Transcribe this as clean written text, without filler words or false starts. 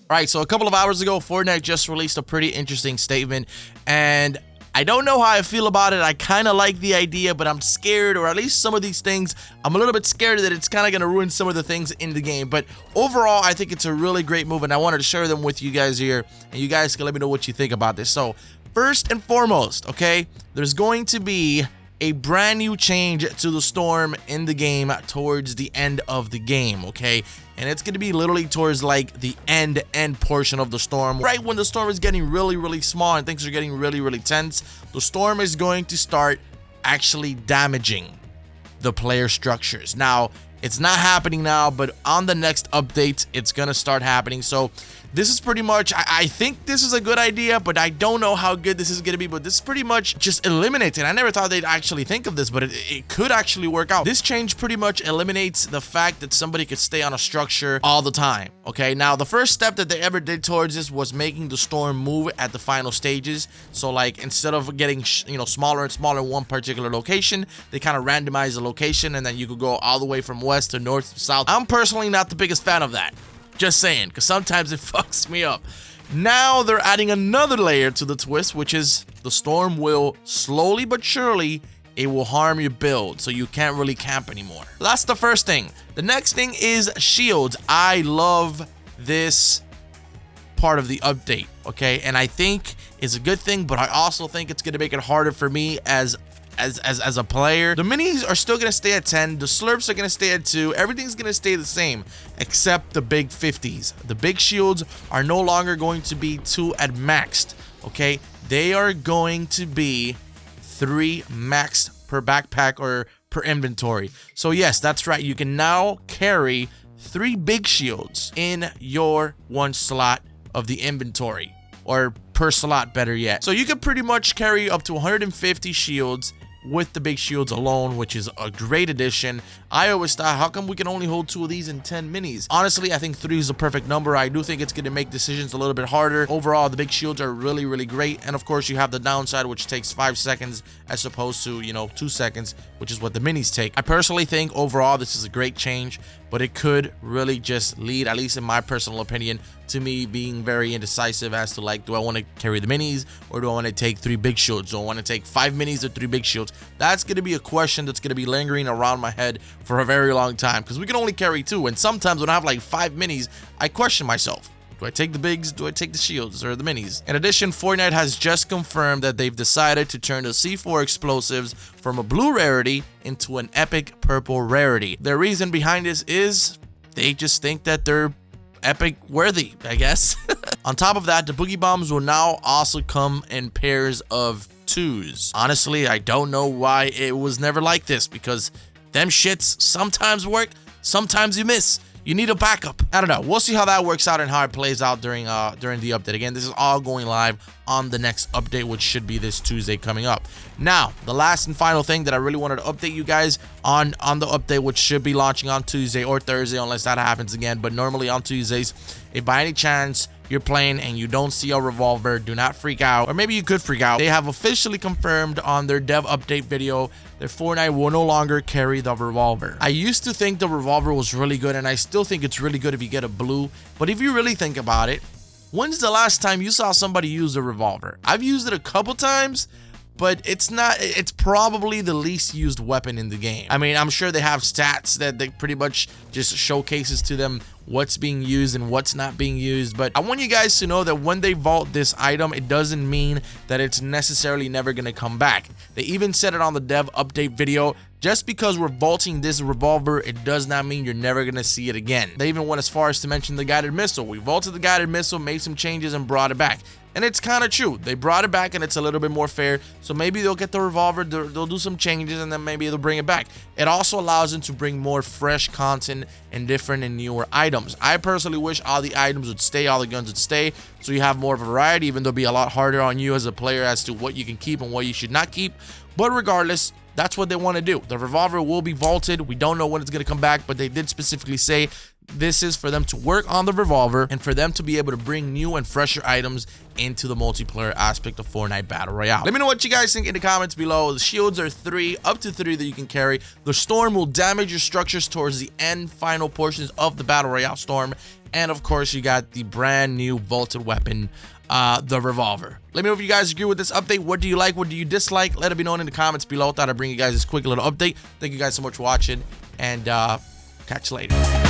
All right, so a couple of hours ago, Fortnite just released a pretty interesting statement, and I don't know how I feel about it. I kind of like the idea, but I'm scared, or at least some of these things, I'm a little bit scared that it's kind of going to ruin some of the things in the game. But overall, I think it's a really great move, and I wanted to share them with you guys here, and you guys can let me know what you think about this. So first and foremost, okay, there's going to be a brand new change to the storm in the game towards the end of the game, okay? And it's going to be literally towards like the end portion of the storm. Right when the storm is getting really small and things are getting really tense, the storm is going to start actually damaging the player structures. Now, it's not happening now, but on the next update, it's going to start happening. So this is pretty much, I think this is a good idea, but I don't know how good this is going to be. But this is pretty much just eliminating. I never thought they'd actually think of this, but it could actually work out. This change pretty much eliminates the fact that somebody could stay on a structure all the time. Okay, now the first step that they ever did towards this was making the storm move at the final stages. So like instead of getting smaller and smaller in one particular location, they kind of randomize the location, and then you could go all the way from west to north to south. I'm personally not the biggest fan of that. Just saying, because sometimes it fucks me up. Now they're adding another layer to the twist, which is the storm will slowly but surely, it will harm your build, so you can't really camp anymore. That's the first thing. The next thing is shields. I love this part of the update, okay? And I think it's a good thing, but I also think it's going to make it harder for me as a player. The minis are still gonna stay at 10, the slurps are gonna stay at 2, everything's gonna stay the same except the big 50s. The big shields are no longer going to be 2 at maxed, okay? They are going to be 3 maxed per backpack or per inventory. So yes, that's right, you can now carry 3 big shields in your 1 slot of the inventory, or per slot, better yet. So you can pretty much carry up to 150 shields with the big shields alone, which is a great addition. I always thought, how come we can only hold 2 of these in 10 minis? Honestly, I think 3 is the perfect number. I do think it's going to make decisions a little bit harder. Overall, the big shields are really great. And of course, you have the downside, which takes 5 seconds as opposed to, 2 seconds, which is what the minis take. I personally think overall, this is a great change, but it could really just lead, at least in my personal opinion, to me being very indecisive as to like, do I want to carry the minis or do I want to take 3 big shields? Do I want to take 5 minis or 3 big shields? That's going to be a question that's going to be lingering around my head for a very long time, because we can only carry 2, and sometimes when I have like 5 minis, I question myself. Do I take the bigs? Do I take the shields or the minis? In addition, Fortnite has just confirmed that they've decided to turn the C4 explosives from a blue rarity into an epic purple rarity. Their reason behind this is they just think that they're epic worthy, I guess. On top of that, the boogie bombs will now also come in pairs of 2s. Honestly, I don't know why it was never like this, because them shits sometimes work, sometimes you miss. You need a backup. I don't know. We'll see how that works out and how it plays out during the update. Again, this is all going live on the next update, which should be this Tuesday coming up. Now, the last and final thing that I really wanted to update you guys on the update, which should be launching on Tuesday or Thursday, unless that happens again, but normally on Tuesdays. If by any chance you're playing and you don't see a revolver, do not freak out, or maybe you could freak out. They have officially confirmed on their dev update video that Fortnite will no longer carry the revolver. I used to think the revolver was really good, and I still think it's really good if you get a blue, but if you really think about it, when's the last time you saw somebody use a revolver? I've used it a couple times, but it's probably the least used weapon in the game. I mean, I'm sure they have stats that they pretty much just showcases to them what's being used and what's not being used, but I want you guys to know that when they vault this item, it doesn't mean that it's necessarily never gonna come back. They even said it on the dev update video. Just because we're vaulting this revolver, it does not mean you're never gonna see it again. They even went as far as to mention the guided missile. We vaulted the guided missile, made some changes, and brought it back. And it's kind of true. They brought it back and it's a little bit more fair. So maybe they'll get the revolver, they'll do some changes, and then maybe they'll bring it back. It also allows them to bring more fresh content and different and newer items. I personally wish all the items would stay, all the guns would stay, so you have more of a variety, even though it'll be a lot harder on you as a player as to what you can keep and what you should not keep. But regardless, that's what they want to do. The revolver will be vaulted. We don't know when it's going to come back, but they did specifically say This is for them to work on the revolver and for them to be able to bring new and fresher items into the multiplayer aspect of Fortnite Battle Royale. Let me know what you guys think in the comments below. The shields are up to three that you can carry. The storm will damage your structures towards the end final portions of the Battle Royale storm. And of course, you got the brand new vaulted weapon, the revolver. Let me know if you guys agree with this update. What do you like? What do you dislike? Let it be known in the comments below. Thought I'd bring you guys this quick little update. Thank you guys so much for watching, and catch you later.